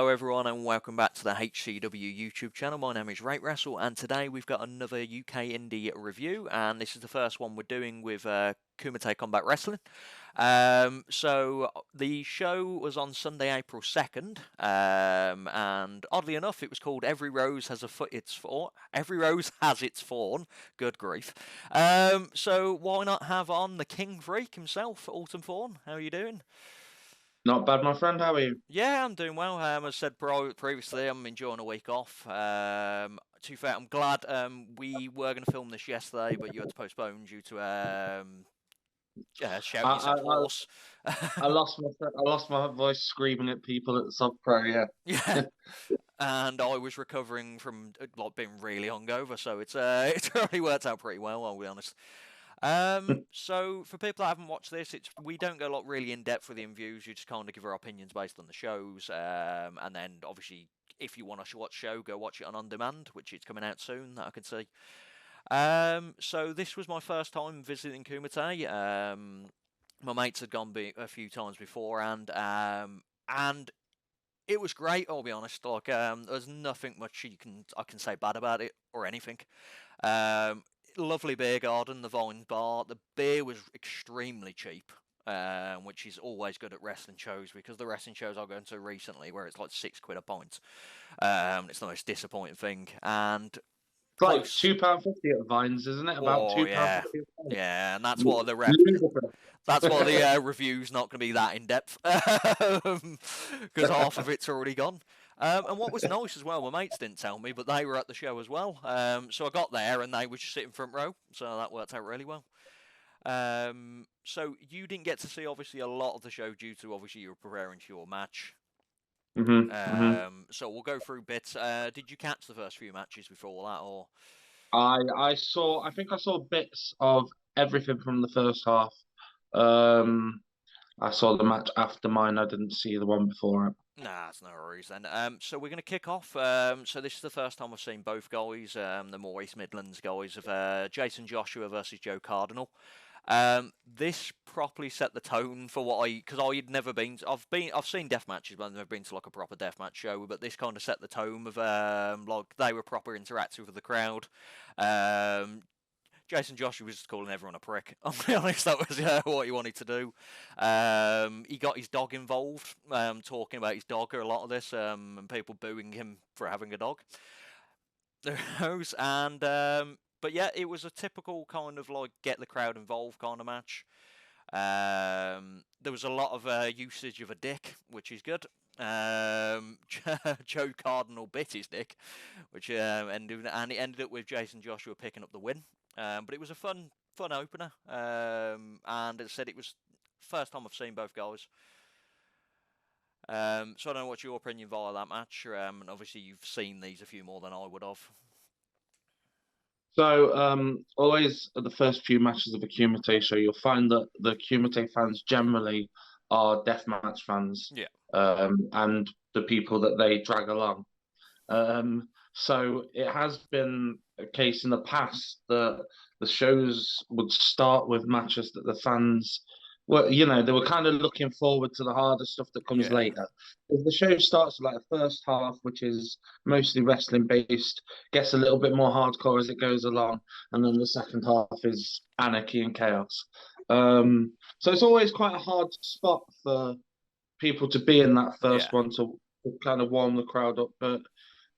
Hello everyone and welcome back to the HCW YouTube channel. My name is Rate Wrestle and today we've got another UK Indie review, and this is the first one we're doing with Kumite Combat Wrestling. So the show was on Sunday, April 2nd, and oddly enough, it was called Every Rose Has Its Thorn. Good grief! So why not have on the King Freak himself, Alton Thorne? How are you doing? Not bad, my friend. How are you? Yeah, I'm doing well. As I said previously, I'm enjoying a week off. To be fair, I'm glad we were going to film this yesterday, but you had to postpone due to shouting I, yourself I, hoarse. I lost my voice screaming at people at the Sub Pro. Yeah. Yeah, and I was recovering from being really hungover, so it's really worked out pretty well. I'll be honest. So for people that haven't watched this, we don't go really in depth with the reviews. You just kind of give our opinions based on the shows, and then obviously if you want to watch show, go watch it on demand, which is coming out soon. That I can see. So this was my first time visiting Kumite. My mates had gone a few times before, and it was great. I'll be honest. There's nothing much I can say bad about it or anything. Um, Lovely beer garden, the Vine Bar. The beer was extremely cheap, which is always good at wrestling shows because the wrestling shows I've gone to recently, where it's like £6 a pint, it's the most disappointing thing. And It's like close. £2.50 at Vines, isn't it? About Oh £2.50. yeah, yeah, and that's what the review's not going to be that in depth because half of it's already gone. And what was nice as well, my mates didn't tell me, but they were at the show as well. So I got there and they were just sitting front row, so that worked out really well. So you didn't get to see obviously a lot of the show due to obviously you were preparing for your match. So we'll go through bits. Did you catch the first few matches before that, or? I think I saw bits of everything from the first half. Um, I saw the match after mine. I didn't see the one before it. Nah, it's no worries then. So we're going to kick off. So this is the first time I've seen both guys, the more East Midlands guys, of Jason Joshua versus Joe Cardinal. This properly set the tone for because I'd never been. I've seen death matches, but I've never been to like a proper death match show. But this kind of set the tone of like they were proper interactive with the crowd. Jason Joshua was just calling everyone a prick. I'll be honest, that was what he wanted to do. He got his dog involved, talking about his dog a lot of this, and people booing him for having a dog. But yeah, it was a typical kind of like get the crowd involved kind of match. There was a lot of usage of a dick, which is good. Joe Cardinal bit his dick, which ended up with Jason Joshua picking up the win. But it was a fun opener, and as I said, it was first time I've seen both guys. So I don't know what's your opinion via that match, and obviously you've seen these a few more than I would have. So, always at the first few matches of a Kumite show, you'll find that the Kumite fans generally are deathmatch fans, Yeah. and the people that they drag along. So it has been a case in the past that the shows would start with matches that the fans were, they were kind of looking forward to the harder stuff that comes Yeah. later. If the show starts with like the first half, which is mostly wrestling based, gets a little bit more hardcore as it goes along, and then the second half is anarchy and chaos. So it's always quite a hard spot for people to be in that first Yeah. one to kind of warm the crowd up. But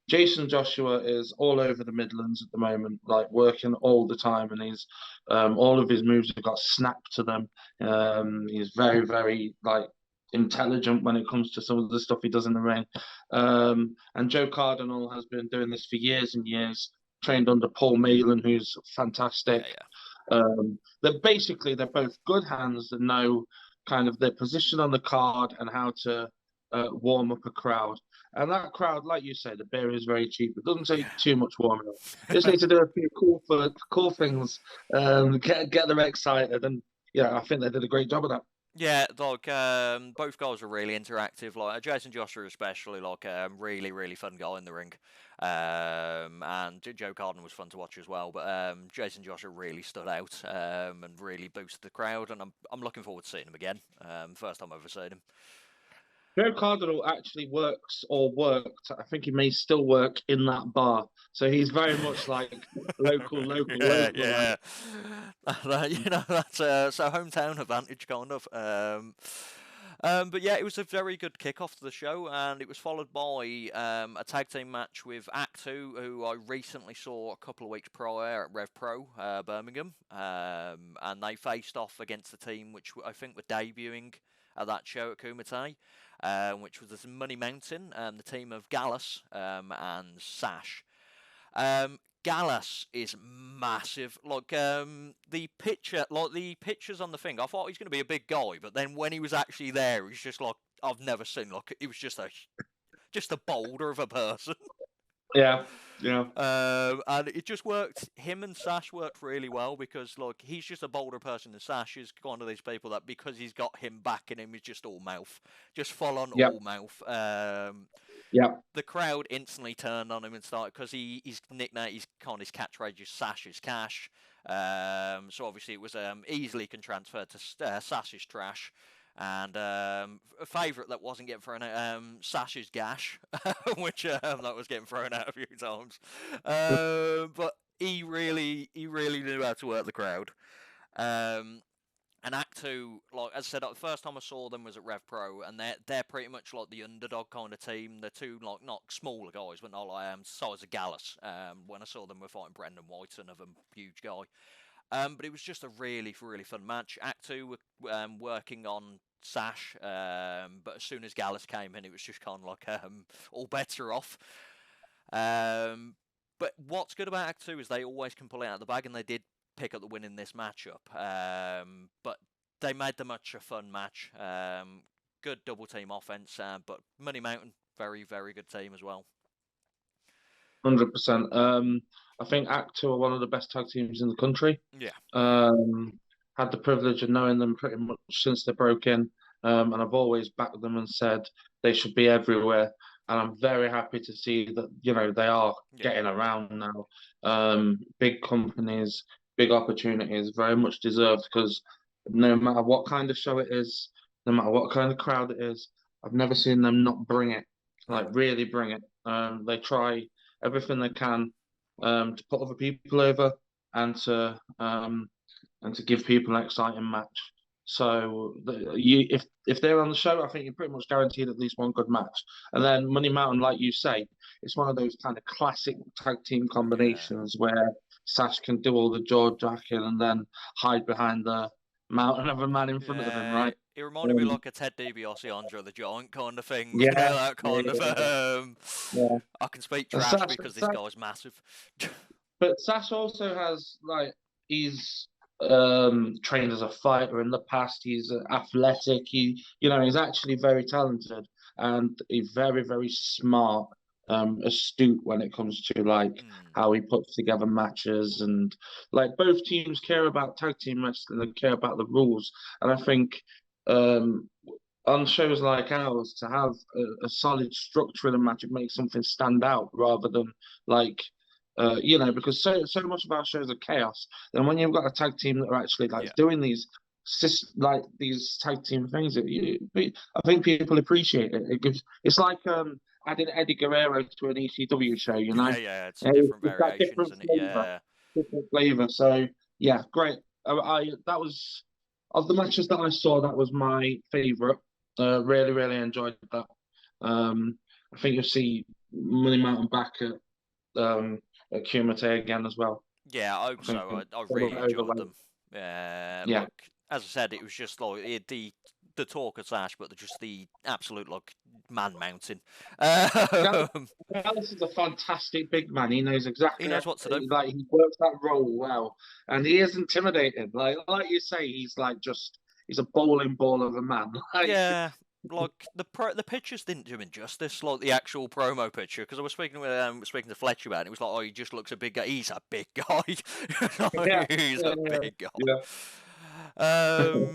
Jason Joshua is all over the Midlands at the moment, like working all the time, and he's all of his moves have got snap to them. He's very, very like intelligent when it comes to some of the stuff he does in the ring. And Joe Cardinal has been doing this for years and years, trained under Paul Malin, who's fantastic. Yeah. They're both good hands that know kind of their position on the card and how to warm up a crowd. And that crowd, like you say, the beer is very cheap. It doesn't take too much warming up. You just need to do a few cool things, get them excited, and yeah, I think they did a great job of that. Yeah, like both guys were really interactive. Like Jason Joshua, especially, like really, really fun guy in the ring. And Joe Cardinal was fun to watch as well. But Jason Joshua really stood out and really boosted the crowd. And I'm looking forward to seeing him again. First time I've ever seen him. Joe Cardinal actually works or worked. I think he may still work in that bar. So he's very much like local, local, Yeah, local. Like, yeah. That's so hometown advantage kind of. But yeah, it was a very good kick-off to the show, and it was followed by a tag team match with Act 2, who I recently saw a couple of weeks prior at Rev Pro Birmingham, and they faced off against the team which I think were debuting at that show at Kumite, which was the Money Mountain, the team of Gallus and Sash. Gallus is massive. Like the pictures on the thing, I thought he's going to be a big guy, but then when he was actually there, he's just like I've never seen. Like he was just a boulder of a person. yeah, yeah, And it just worked. Him and Sash worked really well because, like, he's just a bolder person, and Sash is one of these people that because he's got him backing him, he's just all mouth, just full on yeah, all mouth. yeah. The crowd instantly turned on him and started because his nickname, his catchphrase is Sash is Cash. So obviously it was easily can transfer to Sash is Trash. And a favourite that wasn't getting thrown out, Sash's Gash, which that was getting thrown out a few times. But he really knew how to work the crowd. And Act 2, like as I said, the first time I saw them was at Rev Pro, and they're pretty much like the underdog kind of team. They're two like not smaller guys, but not like size of Gallus. When I saw them, were fighting Brendan White, another huge guy. But it was just a really fun match. Act 2 were working on Sash, but as soon as Gallus came in, it was just kind of like all bets are off. But what's good about Act 2 is they always can pull it out of the bag, and they did pick up the win in this matchup. But they made the much a fun match. Good double team offense, but Money Mountain, very good team as well. 100%. I think Act Two are one of the best tag teams in the country. Yeah. Had the privilege of knowing them pretty much since they broke in, and I've always backed them and said they should be everywhere. And I'm very happy to see that they are getting around now. Big companies, big opportunities, very much deserved because no matter what kind of show it is, no matter what kind of crowd it is, I've never seen them not bring it, like really bring it. They try everything they can to put other people over and to give people an exciting match. So if they're on the show, I think you're pretty much guaranteed at least one good match. And then Money Mountain, like you say, it's one of those kind of classic tag team combinations where Sash can do all the jaw jacking and then hide behind the mountain of a man in front of him, right? It reminded me like a Ted DiBiase, Andre the Giant kind of thing. Yeah, That kind of. yeah. I can speak trash because this guy's massive. But Sash also has he's trained as a fighter in the past. He's athletic. He's actually very talented and he's very smart, astute when it comes to how he puts together matches, and both teams care about tag team wrestling and care about the rules. And I think on shows like ours to have a solid structure in a match, it makes something stand out rather than because so much of our shows are chaos. Then when you've got a tag team that are actually doing these these tag team things, I think people appreciate it. It's like adding Eddie Guerrero to an ECW show, Yeah, it's different variations, isn't it? Yeah, different flavor. So yeah, great. That was of the matches that I saw, that was my favorite. Really enjoyed that. I think you'll see Money Mountain back at Kumite again as well. Yeah, I hope so. I really enjoyed them. Yeah, like as I said, it was just like the talk of Sash, but just the absolute man mountain. Dallas is a fantastic big man. He knows exactly. He knows what to do. He works that role well, and he is intimidating. Like you say, he's he's a bowling ball of a man. Yeah. The pictures didn't do him justice, like the actual promo picture. Because I was speaking to Fletcher about it. It was like, oh, he just looks a big guy. He's a big guy. He's a big guy. Yeah.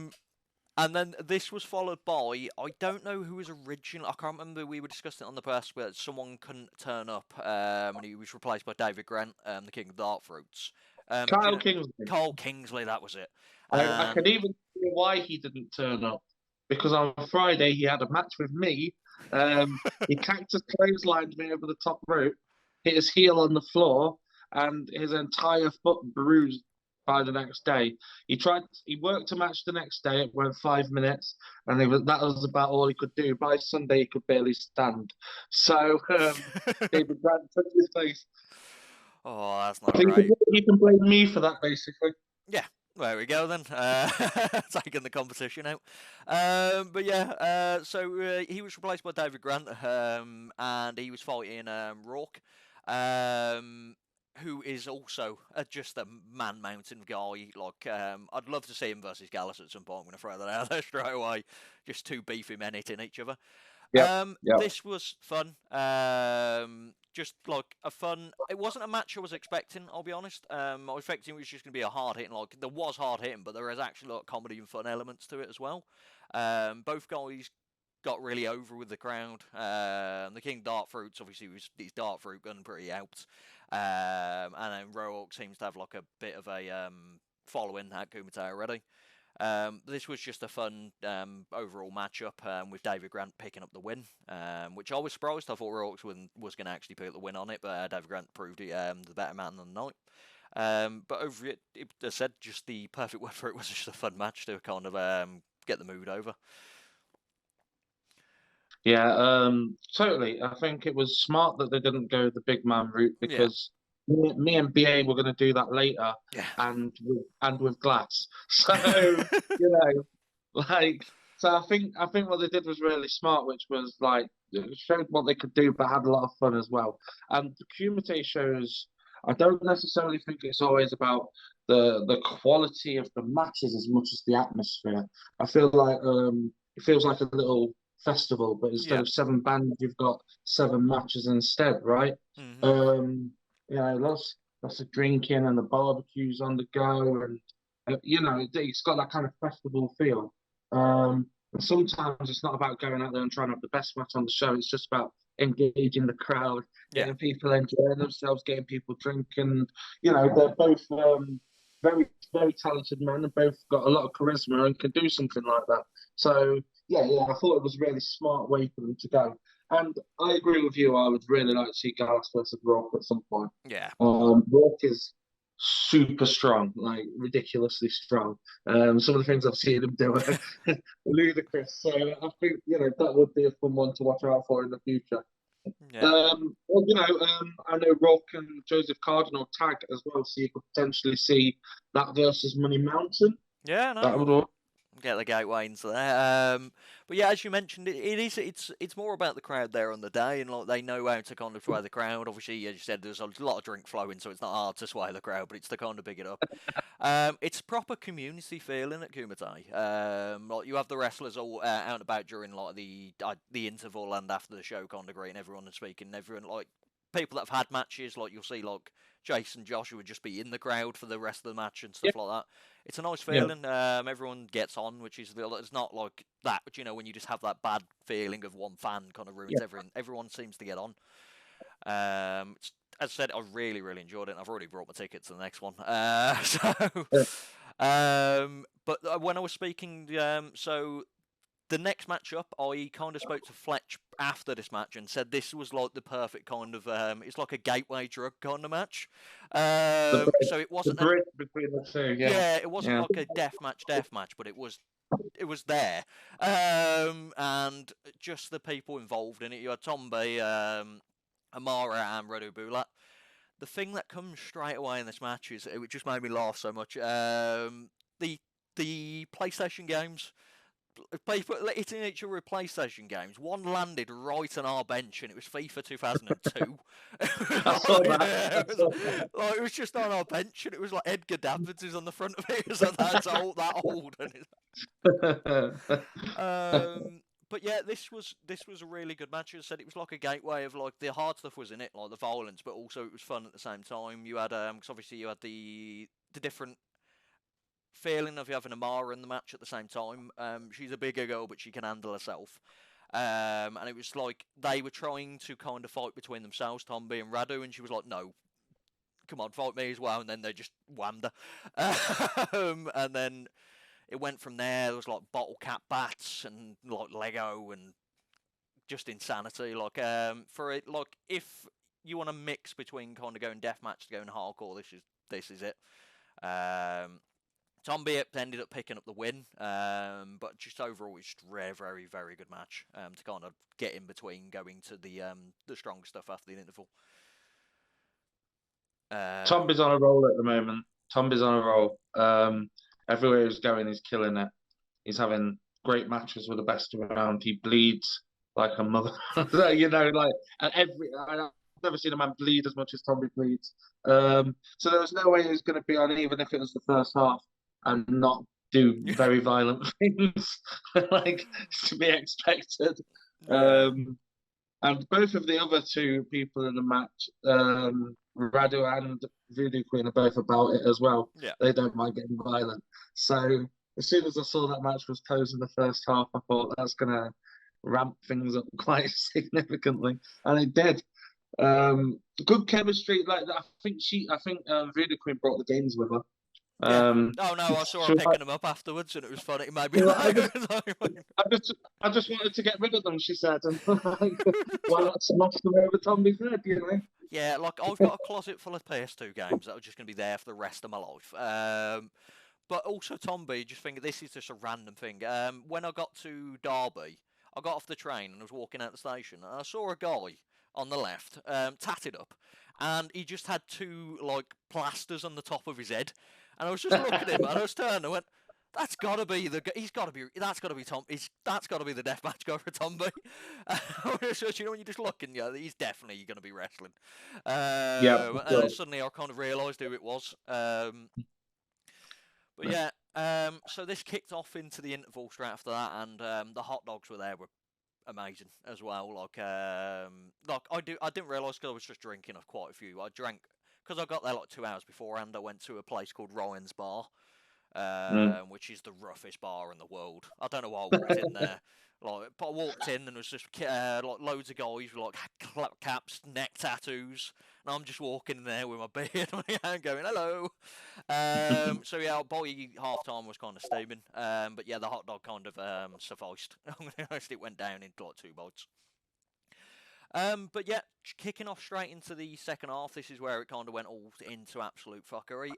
And then this was followed by, I don't know who was original. I can't remember. We were discussing it on the press, but someone couldn't turn up, and he was replaced by David Grant, the King of the Dark Fruits. Kyle Kingsley. Kyle Kingsley, that was it. I can even see why he didn't turn up. because on Friday he had a match with me. He cactus clotheslined me over the top rope, hit his heel on the floor, and his entire foot bruised by the next day. He worked a match the next day. It went 5 minutes, and that was about all he could do. By Sunday, he could barely stand. So David Grant took his place. Oh, that's I not think great. he can blame me for that, basically. Yeah, there we go then. Taking the competition out. But yeah, so he was replaced by David Grant, and he was fighting Rourke, who is also just a man-mountain guy. Like, I'd love to see him versus Gallus at some point. I'm going to throw that out there straight away. Just two beefy men hitting each other. Yep, yep. This was fun. Just like a fun. It wasn't a match I was expecting. I'll be honest. I was expecting it was just going to be a hard hitting. Like there was hard hitting, but there is actually like comedy and fun elements to it as well. Both guys got really over with the crowd. The King Dartfruits obviously was his Dartfruit gun pretty helped. And then Rourke seems to have like a bit of a following at Kumite already. This was just a fun overall matchup with David Grant picking up the win, which I was surprised. I thought Rourke was going to actually pick up the win on it, but David Grant proved it the better man than the night. But over it, as I said, just the perfect word for it was just a fun match to kind of get the mood over. Yeah, totally. I think it was smart that they didn't go the big man route because me and BA were going to do that later, Yeah. and with Glass. So you know, like, so I think what they did was really smart, which was like it showed what they could do, but had a lot of fun as well. And the Kumite shows, I don't necessarily think it's always about the quality of the matches as much as the atmosphere. I feel like it feels like a little festival, but instead Yeah. of 7 bands, you've got 7 matches instead, right? Mm-hmm. Lots of drinking and the barbecues on the go, and it's got that kind of festival feel. And sometimes it's not about going out there and trying to have the best match on the show. It's just about engaging the crowd, Yeah. getting people enjoying themselves, getting people drinking. They're both very, very talented men and both got a lot of charisma and can do something like that. So yeah, I thought it was a really smart way for them to go. And I agree with you. I would really like to see Gallus versus Rourke at some point. Yeah. Rourke is super strong, like ridiculously strong. Some of the things I've seen him do are ludicrous. So I think that would be a fun one to watch out for in the future. Yeah. I know Rourke and Joseph Cardinal tag as well, so you could potentially see that versus Money Mountain. Yeah. That would No. all. Get the gateway into there. But yeah, as you mentioned, it's more about the crowd there on the day, and like they know how to kind of sway the crowd. Obviously, as you said, there's a lot of drink flowing, so it's not hard to sway the crowd, but it's to kind of pick it up. It's proper community feeling at Kumite. Like you have the wrestlers all out and about during like the interval and after the show, kind of greeting everyone and speaking. Everyone like people that have had matches, like you'll see like Jason Joshua would just be in the crowd for the rest of the match and stuff like that. It's a nice feeling. Everyone gets on, which is it's not like that. But when you just have that bad feeling of one fan kind of ruins everything. Everyone seems to get on. As I said, I really, really enjoyed it. And I've already brought my ticket to the next one. But when I was speaking, so the next matchup, I kind of spoke to Fletch after this match and said this was like the perfect kind of it's like a gateway drug kind of match. So it wasn't the bridge between the two. Yeah, it wasn't like a death match, but it was there. And just the people involved in it. You had Tombe, Amara, and Redu Bulat. The thing that comes straight away in this match is it just made me laugh so much. The PlayStation games. People hitting each other with PlayStation games. One landed right on our bench, and it was FIFA 2002. It was just on our bench, and it was like Edgar Davids is on the front of it. It was like that old. But yeah, this was a really good match. As I said, it was like a gateway of like the hard stuff was in it, like the violence, but also it was fun at the same time. You had because obviously you had the different feeling of having Amara in the match at the same time. She's a bigger girl, but she can handle herself. And it was like they were trying to kind of fight between themselves, Tombe and Radu, and she was like, "No, come on, fight me as well." And then they just whammed her. And then it went from there. There was like bottle cap bats and like Lego and just insanity. Like for it, like if you want to mix between kind of going deathmatch to going hardcore, this is it. Tom Beep ended up picking up the win, but just overall, it's just very, very, very good match to kind of get in between going to the strong stuff after the interval. Tomby's on a roll at the moment. Tomby's on a roll. Everywhere he's going, he's killing it. He's having great matches with the best around. He bleeds like a mother. Like I've never seen a man bleed as much as Tomby bleeds. So there was no way he was going to be on, even if it was the first half, and not do very violent things, like to be expected. Yeah. And both of the other two people in the match, Radu and Voodoo Queen, are both about it as well. Yeah. They don't mind getting violent. So as soon as I saw that match was closed in the first half, I thought that's going to ramp things up quite significantly, and it did. Good chemistry. Like I think Voodoo Queen brought the games with her. Yeah. Oh no, I saw her picking them up afterwards, and it was funny. It made me laugh. I just wanted to get rid of them, she said, and like, why not smash them over Tommy's head, you know? Yeah, like I've got a closet full of PS2 games that are just going to be there for the rest of my life. But also Tomby, just think this is just a random thing. When I got to Derby, I got off the train and was walking out the station, and I saw a guy on the left, tatted up, and he just had two like plasters on the top of his head. And I was just looking at him, and I was turning, and went, "That's gotta be that's gotta be Tom. That's gotta be the deathmatch guy for Tomby." So when you're just looking, yeah, he's definitely gonna be wrestling. Yeah. And then suddenly I kind of realised who it was. But yeah, so this kicked off into the interval straight after that, and the hot dogs were amazing as well. Like I didn't realise because I was just drinking of quite a few. I drank because I got there like 2 hours before, and I went to a place called Ryan's Bar, which is the roughest bar in the world. I don't know why I walked in there. Like, but I walked in and there was just like loads of guys with like caps, neck tattoos, and I'm just walking in there with my beard on my hand, going hello. So yeah, our body half time was kind of steaming, but yeah, the hot dog kind of sufficed. It went down into like 2 bites. But yeah, kicking off straight into the second half, this is where it kind of went all into absolute fuckery.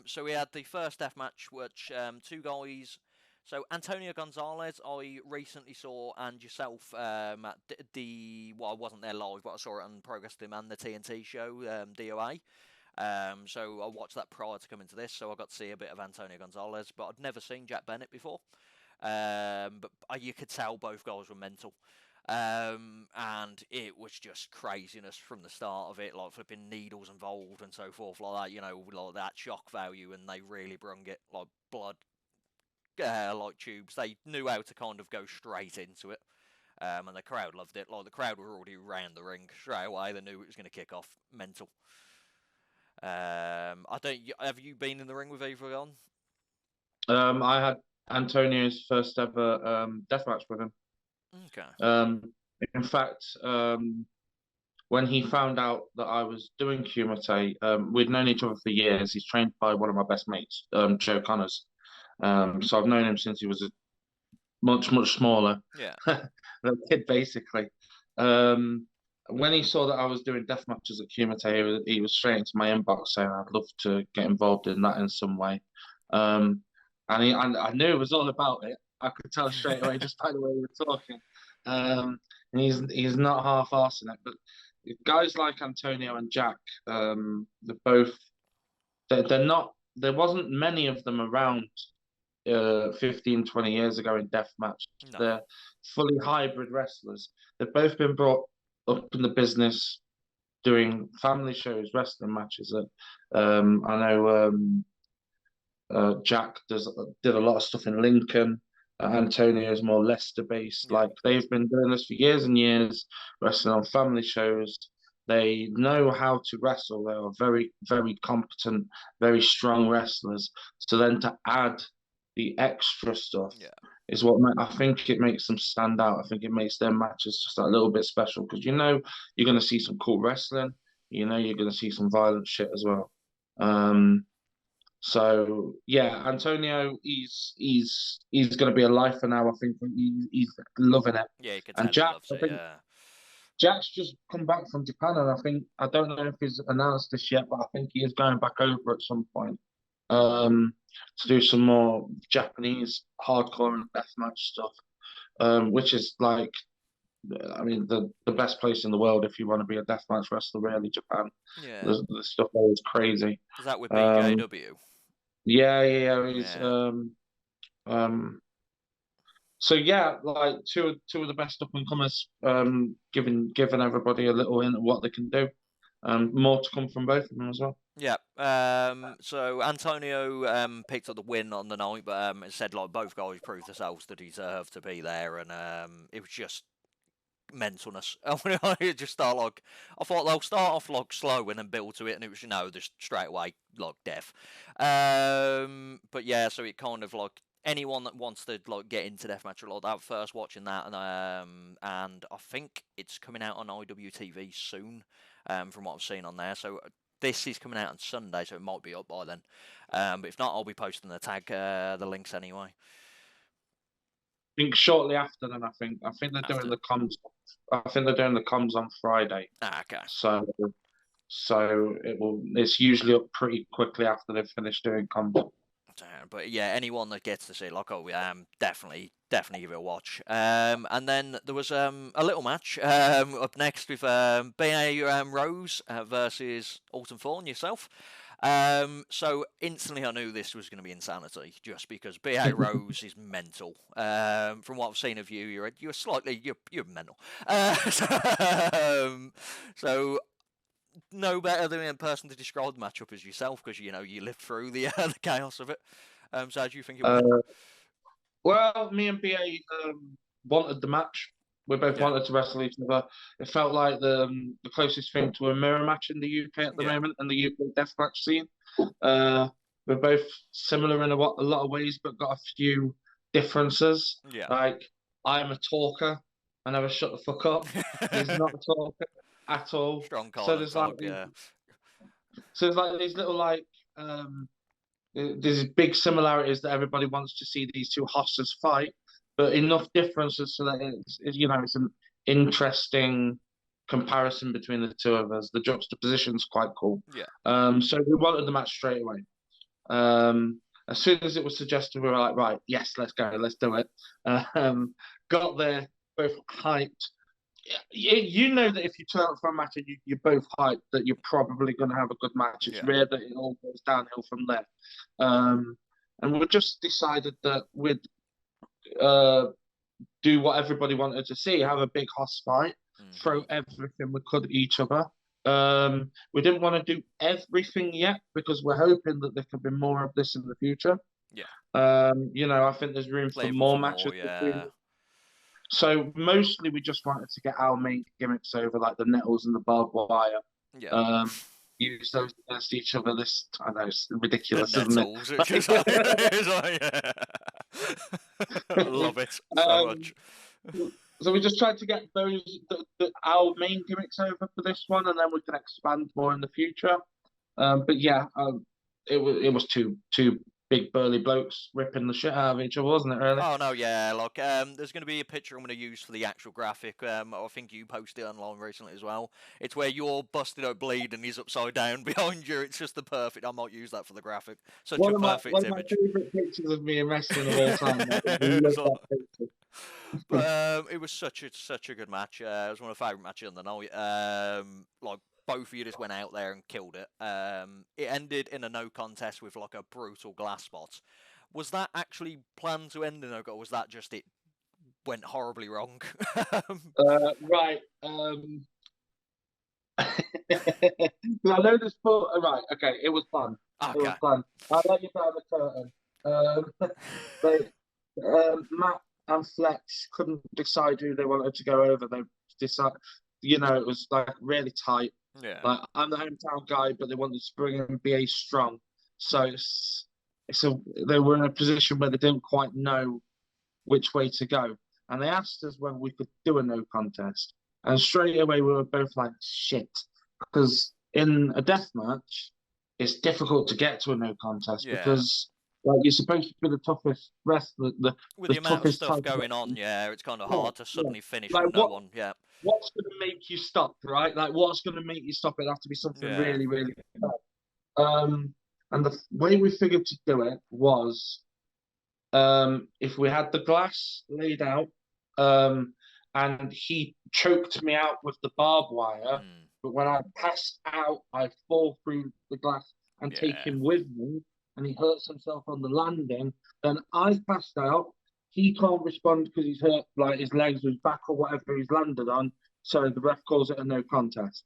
So we had the first death match, which 2 guys. So Antonio Gonzalez, I recently saw, and yourself at well, I wasn't there live, but I saw it on Progress Team and the TNT show, DOA. So I watched that prior to coming to this, so I got to see a bit of Antonio Gonzalez, but I'd never seen Jack Bennett before. But you could tell both guys were mental. And it was just craziness from the start of it, like flipping needles involved and so forth, like that, like that shock value, and they really brung it, like blood, like tubes. They knew how to kind of go straight into it, and the crowd loved it. Like the crowd were already around the ring straight away. They knew it was going to kick off. Mental. I don't. Have you been in the ring with either on? I had Antonio's first ever deathmatch with him. Okay. In fact, when he found out that I was doing Kumite, we'd known each other for years. He's trained by one of my best mates, Joe Connors. So I've known him since he was much smaller, Yeah, a kid basically. When he saw that I was doing death matches at Kumite, he was straight into my inbox saying I'd love to get involved in that in some way. And I knew it was all about it. I could tell straight away just by the way we were talking. And he's not half-arsing it, but guys like Antonio and Jack, they're not. There wasn't many of them around 15, 20 years ago in deathmatch. no. They're fully hybrid wrestlers. They've both been brought up in the business doing family shows, wrestling matches. I know Jack did a lot of stuff in Lincoln. Antonio is more Leicester based. Yeah. Like they've been doing this for years and years, wrestling on family shows. They know how to wrestle. They are very, very competent, very strong wrestlers. So then to add the extra stuff Yeah. is what I think it makes them stand out. I think it makes their matches just a little bit special because you're going to see some cool wrestling. You're going to see some violent shit as well. So yeah, Antonio, he's going to be a lifer now. I think he's loving it. Yeah, you could And tell he Jack, loves I it. think Yeah. Jack's just come back from Japan, and I don't know if he's announced this yet, but I think he is going back over at some point um, to do some more Japanese hardcore and deathmatch stuff, which is like, I mean, the best place in the world if you want to be a deathmatch wrestler, really, Japan. Yeah. The stuff there is crazy. Is that with Um, BJW? yeah. He's Yeah. um, so yeah, like two of the best up and comers, giving everybody a little hint of what they can do. More to come from both of them as well. Yeah. So Antonio picked up the win on the night, but it said like both guys proved themselves to deserve to be there, and it was just mentalness. It just start like I thought they'll start off like slow and then build to it, and it was just straight away like death. But yeah, so it kind of like anyone that wants to like get into deathmatch or like that, first watching that, and I think it's coming out on IWTV soon, from what I've seen on there. So this is coming out on Sunday, so it might be up by then. But if not, I'll be posting the links anyway. I think shortly after then, I think they're doing After. the comms. I think they're doing the comms on Friday. Okay. So it's usually up pretty quickly after they've finished doing comms. But yeah, anyone that gets to see it, like, oh, definitely give it a watch. And then there was a little match up next with B.A. Rose versus Alton Thorne, yourself. So instantly I knew this was going to be insanity, just because B.A. Rose is mental. From what I've seen of you, you're mental. So no better than a person to describe the matchup as yourself, because you lived through the chaos of it. So how do you think it Uh, went? well, me and BA wanted the match. We both Yeah, wanted to wrestle each other. It felt like the closest thing to a mirror match in the UK at the yeah, moment, in the UK deathmatch scene. Uh, we're both similar in a lot of ways, but got a few differences. yeah. Like I'm a talker. I never shut the fuck up. He's not a talker at all. Strong So Carlin there's like talk. Yeah, these little um there's big similarities that everybody wants to see these two hosses fight, but enough differences so that it's an interesting comparison between the two of us. The juxtaposition's quite cool. yeah, So we wanted the match straight away. Um, as soon as it was suggested, we were like, right, yes, let's go, let's do it. Um, got there, both hyped. You know that if you turn up for a match and you're both hyped, that you're probably going to have a good match. It's yeah, rare that it all goes downhill from there. Um, and we just decided that we'd uh, do what everybody wanted to see, have a big hoss fight, throw hmm, everything we could at each other. We didn't want to do everything yet because we're hoping that there could be more of this in the future. yeah. I think there's room for Flavor more for matches more. between. Yeah, So mostly we just wanted to get our main gimmicks over, like the nettles and the barbed wire. yeah. Um, use those against each other. I know it's The ridiculous, isn't it? nettles. It's just like, it's like, yeah. Love it so um, much. so we just tried to get our main gimmicks over for this one, and then we can expand more in the future. But yeah, it was two big burly blokes ripping the shit out of each other, wasn't it? Really? Oh no, yeah. Look, there's going to be a picture I'm going to use for the actual graphic. I think you posted it online recently as well. It's where you're busted out bleed and he's upside down behind you. It's just the perfect. I might use that for the graphic. Such a One perfect of my image. favorite pictures of me in wrestling of all time. I love It's that like- picture. but it was such a good match. It was one of my favourite matches of the night. Like both of you just went out there and killed it. It ended in a no contest with like a brutal glass spot. Was that actually planned to end in a goal? Was that just it went horribly wrong? Right. I know this, but right. Okay, it was fun. It was Okay. fun. I'll let you down the curtain. They, Matt and Flex couldn't decide who they wanted to go over. They decided, it was like really tight. Yeah. Like I'm the hometown guy, but they wanted to bring in BA strong. So they were in a position where they didn't quite know which way to go. And they asked us whether we could do a no contest. And straight away we were both like, shit. Because in a death match, it's difficult to get to a no contest Yeah. because like you're supposed to be the toughest wrestler, With the the amount of toughest stuff type of going on, wrestler. yeah, it's kind of Yeah, hard to yeah. suddenly finish Like with no one. Yeah. what's going to make you stop, right? Like what's going to make you stop? It have to be something Yeah. really, really bad. And the way we figured to do it was if we had the glass laid out, and he choked me out with the barbed wire, Mm. but when I passed out, I fall through the glass and take Yeah. him with me, and he hurts himself on the landing. Then I've passed out. He can't respond because he's hurt, like his legs, his back, or whatever he's landed on. So the ref calls it a no contest.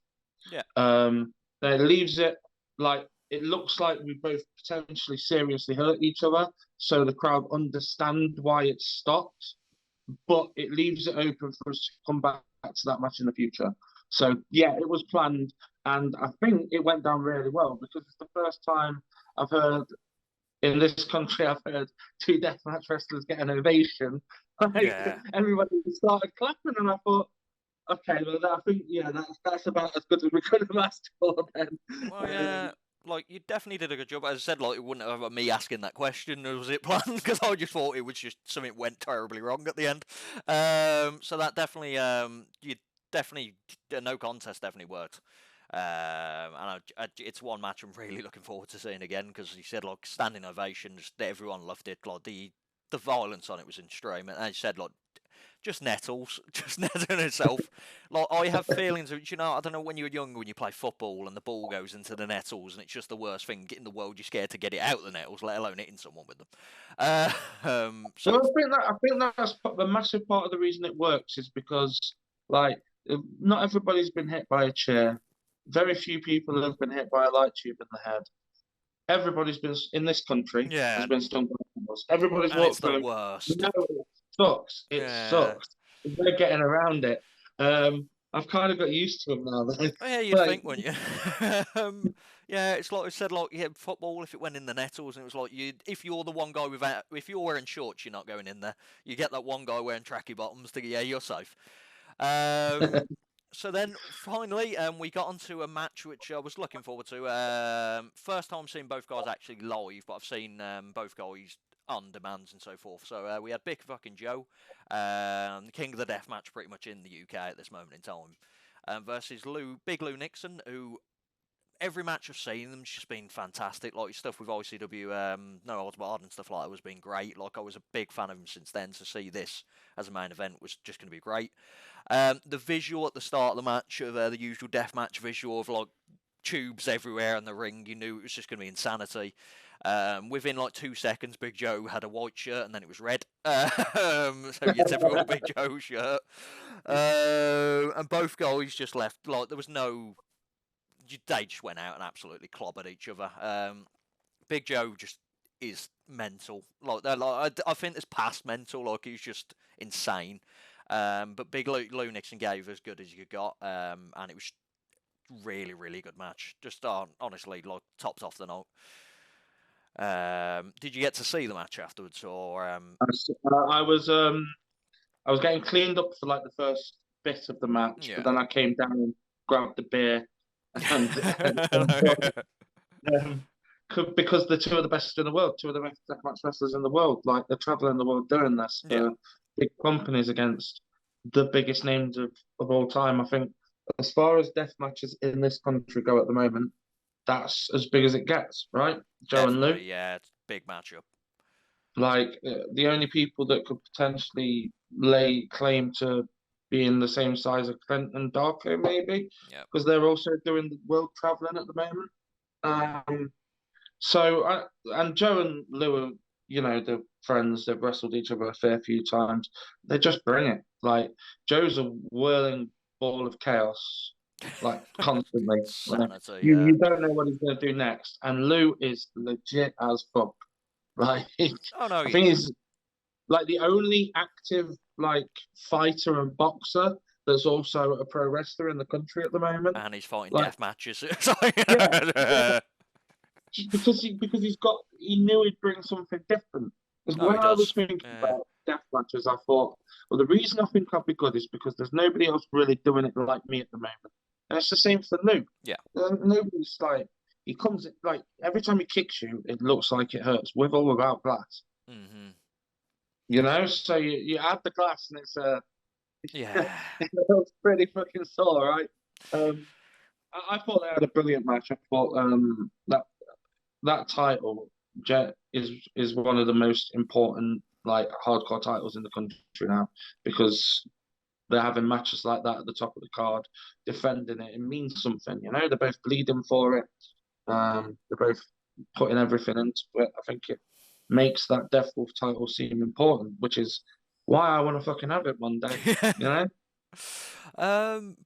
Yeah. That leaves it like it looks like we both potentially seriously hurt each other, so the crowd understand why it stopped, but it leaves it open for us to come back to that match in the future. So yeah, it was planned, and I think it went down really well because it's the first time I've heard in this country I've heard two deathmatch wrestlers get an ovation. Like Yeah. everybody started clapping, and I thought, okay, well, I think yeah, that's about as good as we could have asked for then. Well, yeah. Like, you definitely did a good job. As I said, like, it wouldn't have been me asking that question, was it planned? Because I just thought it was just something went terribly wrong at the end. So that definitely, you definitely, a no contest definitely worked. And it's one match I'm really looking forward to seeing again because you said like standing ovations, everyone loved it. Like the violence on it was extreme, and as you said, like just nettles, just nettling itself. Like I have feelings of, I don't know when you were younger when you play football and the ball goes into the nettles and it's just the worst thing in the world. You're scared to get it out of the nettles, let alone hitting someone with them. So Well, I think that's the massive part of the reason it works is because like not everybody's been hit by a chair. Very few people have been hit by a light tube in the head. Everybody's been in this country has yeah, been stung by animals. Everybody's and it's walked the through. worst. No, it sucks. It Yeah. sucks. They're getting around it. I've kind of got used to it now. Oh, yeah, you'd Like, think, wouldn't you? Yeah, it's like I said, like football. If it went in the nettles, and it was like if you're the one guy if you're wearing shorts, you're not going in there. You get that one guy wearing tracky bottoms. Yeah, you're safe. So then finally, we got onto a match which I was looking forward to. First time seeing both guys actually live, but I've seen both guys on demands and so forth. So we had Big fucking Joe, the king of the death match, pretty much in the UK at this moment in time, versus Big Lou Nixon, who every match I've seen them's just been fantastic. Like his stuff with ICW, No Holds Barred and stuff like that has been great. Like I was a big fan of him since then. To see this as a main event was just going to be great. The visual at the start of the match of the usual deathmatch visual of like tubes everywhere in the ring, you knew it was just going to be insanity. Within like 2 seconds, Big Joe had a white shirt and then it was red. So your typical Big Joe shirt. And both guys just left. Like there was no. They just went out and absolutely clobbered each other. Big Joe just is mental. Like I think it's past mental. Like he's just insane. But Big Lou Nixon gave as good as you got, and it was really, really good match. Just honestly, like topped off the night. Did you get to see the match afterwards, or? I was getting cleaned up for like the first bit of the match, but Yeah. then I came down and grabbed the beer and um, because they're two of the best in the world, two of the best deathmatch wrestlers in the world. Like they're traveling the world doing this Yeah. for big companies against the biggest names of all time. I think as far as death matches in this country go at the moment, that's as big as it gets, right? Joe and Lou. Definitely, yeah. It's a big matchup. Like the only people that could potentially lay claim to being the same size as Clint and Darko, maybe, Yeah. because they're also doing the world traveling at the moment. So, and Joe and Lou are, they're friends. They've wrestled each other a fair few times. They just bring it. Like Joe's a whirling ball of chaos, like constantly. Like, Insanity, you yeah. don't know what he's going to do next. And Lou is legit as fuck. Like, Oh no, I think he's like the only active like fighter and boxer that's also a pro wrestler in the country at the moment. and he's fighting Like, death matches. yeah, yeah. Just because he knew he'd bring something different. Because Oh, when he I was does. thinking Yeah. about death matches, I thought, well, the reason I think I'll be good is because there's nobody else really doing it like me at the moment. And it's the same for Lou. Yeah. Nobody's like he comes like every time he kicks you, it looks like it hurts, with or without glass. Hmm. You know, so you add the glass and Yeah. it looks pretty fucking sore, right? Um, I thought they had a brilliant match. I thought that title, Jet, is one of the most important like hardcore titles in the country now because they're having matches like that at the top of the card, defending it. It means something, you know. They're both bleeding for it. They're both putting everything into it. I think it makes that Death Wolf title seem important, which is why I want to fucking have it one day. You know?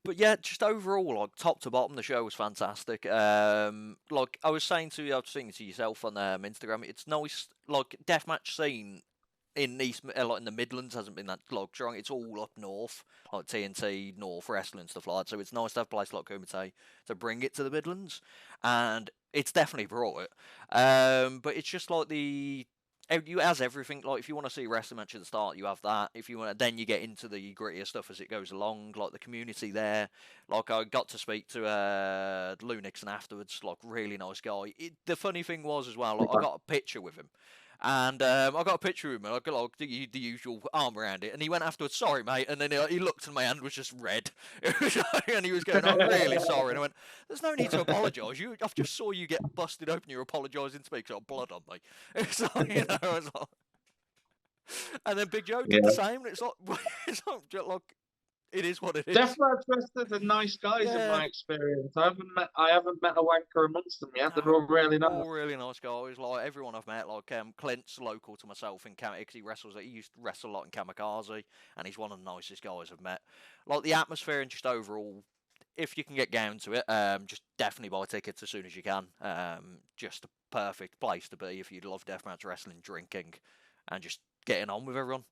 But yeah, just overall, like top to bottom, the show was fantastic. Like I was saying to yourself on Instagram, it's nice. Like deathmatch scene in like in the Midlands hasn't been that like strong. It's all up north, like TNT, North Wrestling stuff like that. So it's nice to have a place like Kumite to bring it to the Midlands, and it's definitely brought it. But it's just like you as everything. Like if you want to see a wrestling match at the start, you have that. If you want, then you get into the grittier stuff as it goes along. Like the community there. Like I got to speak to Lou Nixon afterwards. Like really nice guy. The funny thing was as well. Like, I got a picture with him. And I got a picture of him, and I got like the usual arm around it. And he went afterwards, "Sorry, mate." And then he looked, and my hand was just red. And he was going, "I'm really sorry." And I went, "There's no need to apologise. I've just saw you get busted open. You're apologising to me because I've blood on me." It's like, it's like... And then Big Joe Yeah. did the same. And it's like, like it is what it is. Deathmatch wrestlers are nice guys in Yeah. my experience. I haven't met a wanker amongst them yet. They're No, all really nice. all really nice guys. Like everyone I've met, like Clint's local to myself in Kamikaze. He wrestles. He used to wrestle a lot in Kamikaze, and he's one of the nicest guys I've met. Like the atmosphere and just overall, if you can get down to it, just definitely buy tickets as soon as you can. Just a perfect place to be if you love deathmatch wrestling, drinking, and just getting on with everyone.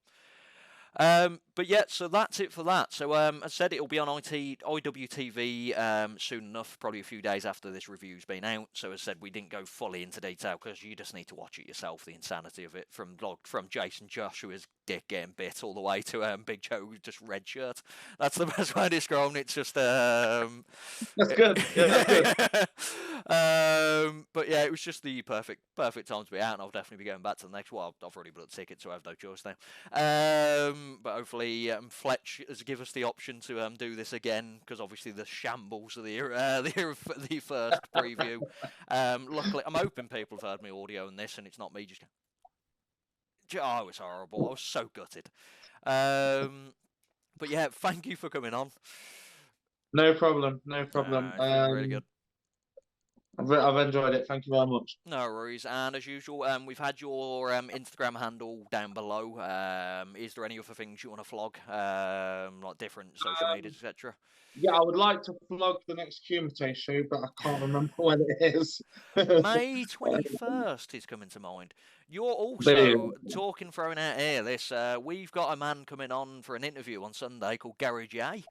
But yeah, so that's it for that. So as I said, it'll be on IWTV soon enough, probably a few days after this review's been out. So as I said, we didn't go fully into detail because you just need to watch it yourself. The insanity of it, from Jason Joshua's dick getting bit all the way to Big Joe just red shirt. That's the best way to describe it. It's just That's good. Yeah, that's good. but yeah, it was just the perfect time to be out, and I'll definitely be going back to the next one. Well, I've already bought a ticket, so I have no choice now. But hopefully Fletch has given us the option to do this again, because obviously the shambles of the first preview. Luckily, I'm hoping people have heard my audio in this, and it's not me just going, "Oh, it was horrible. I was so gutted." But yeah, thank you for coming on. No problem. No problem. It's been really good. I've enjoyed it. Thank you very much. No worries. And as usual, we've had your Instagram handle down below. Is there any other things you want to flog, like different social medias, etc.? Yeah, I would like to plug the next Kumite show, but I can't remember when it is. May 21st is coming to mind. You're There also you talking, throwing out here. We've got a man coming on for an interview on Sunday called Gary J.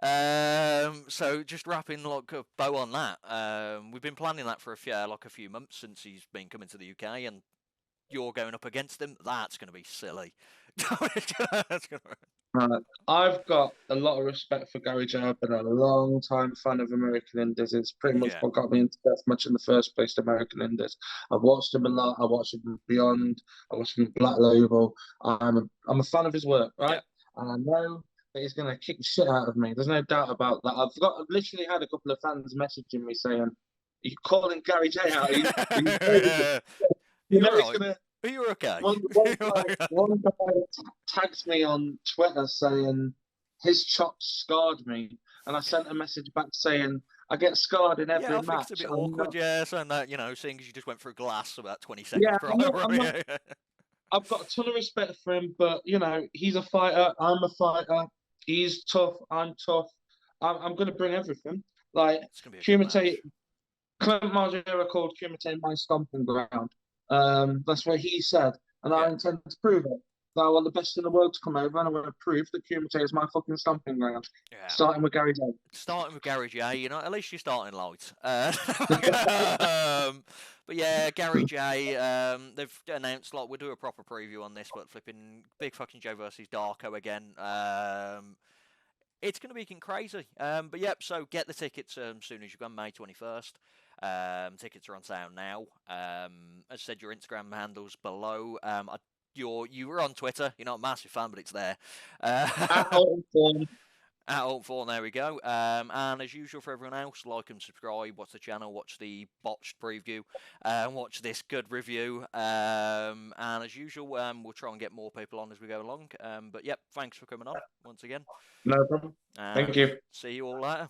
So just wrapping like a bow on that. We've been planning that for a few months since he's been coming to the UK, and you're going up against him. That's going to be silly. I've got a lot of respect for Gary J. I've been a long time fan of American Indies. It's pretty much Yeah. what got me into deathmatch in the first place, American Indies. I've watched him a lot. I watched him Beyond. I watched him Black Label. I'm a fan of his work, right? Yeah. And I know that he's going to kick the shit out of me. There's no doubt about that. I've literally had a couple of fans messaging me saying, "Are you calling Gary J out? You know You're he's right. gonna." You're okay. One guy tagged me on Twitter saying his chops scarred me, and I sent a message back saying I get scarred in Yeah, every I think it's a match. bit I'm awkward, not. yeah, saying that, seeing as you just went through glass about 20 Yeah, seconds prior. I'm not. I've got a ton of respect for him, but he's a fighter. I'm a fighter. He's tough. I'm tough. I'm going to bring everything. Like It's going to be a good Kumite, match. Clint Margera called Kumite my stomping ground. That's what he said, and Yeah. I intend to prove it. That I want the best in the world to come over, and I'm going to prove that Kumite is my fucking stomping ground. Yeah. Starting with Gary Day. Starting with Gary J, at least you're starting light. But yeah, Gary J, they've announced, like, we'll do a proper preview on this, but flipping Big fucking Joe versus Darko again. It's going to be crazy. But yep, so get the tickets as soon as you can, May 21st. Tickets are on sale now. As I said, your Instagram handle's below. You were on Twitter. You're not a massive fan, but it's there. Alton Thorne. At Alton Thorne, there we go. And as usual for everyone else, like and subscribe, watch the channel, watch the botched preview, watch this good review. And as usual, we'll try and get more people on as we go along. But yep, thanks for coming on once again. No problem. And Thank you. see you all later.